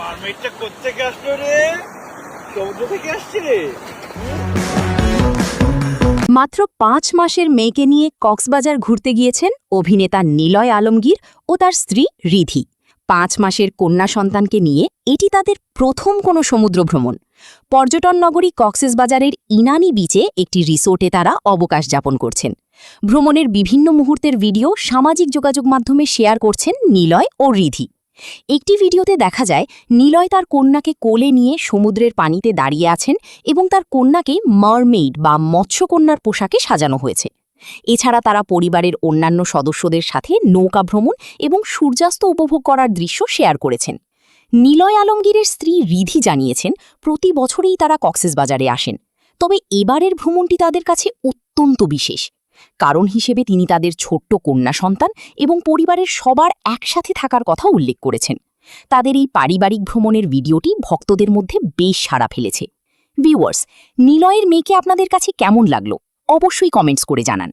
মারমেটটা কোত্থেকে আসলো রে? সমুদ্র থেকে আসছে। মাত্র ৫ মাসের মেয়েকে নিয়ে কক্সবাজার ঘুরতে গিয়েছেন অভিনেতা নিলয় আলমগীর ও তার স্ত্রী রিধি। ৫ মাসের কন্যা সন্তানকে নিয়ে এটি তাদের প্রথম কোনো সমুদ্র ভ্রমণ। পর্যটন নগরী কক্সবাজারের ইনানি বিচে একটি রিসোর্টে তারা অবকাশ যাপন করছেন। ভ্রমণের বিভিন্ন মুহূর্তের ভিডিও সামাজিক যোগাযোগ মাধ্যমে শেয়ার করছেন নিলয় ও রিধি। একটি ভিডিওতে দেখা যায় নিলয় তার কন্যাকে কোলে নিয়ে সমুদ্রের পানিতে দাঁড়িয়ে আছেন এবং তার কন্যাকে মারমেইড বা মৎস্যকন্যার পোশাকে সাজানো হয়েছে। এছাড়া তারা পরিবারের অন্যান্য সদস্যদের সাথে নৌকা ভ্রমণ এবং সূর্যাস্ত উপভোগ করার দৃশ্য শেয়ার করেছেন। নিলয় আলমগীরের স্ত্রী রিধি জানিয়েছেন প্রতি বছরেই তারা কক্সবাজারে আসেন, তবে এবারের ভ্রমণটি তাদের কাছে অত্যন্ত বিশেষ। কারণ হিসেবে তিনি তাদের ছোট্ট কন্যা সন্তান এবং পরিবারের সবার একসাথে থাকার কথা উল্লেখ করেছেন। তাদের এই পারিবারিক ভ্রমণের ভিডিওটি ভক্তদের মধ্যে বেশ সাড়া ফেলেছে। ভিউয়ার্স, নিলয়ের মেয়েকে আপনাদের কাছে কেমন লাগলো অবশ্যই কমেন্টস করে জানান।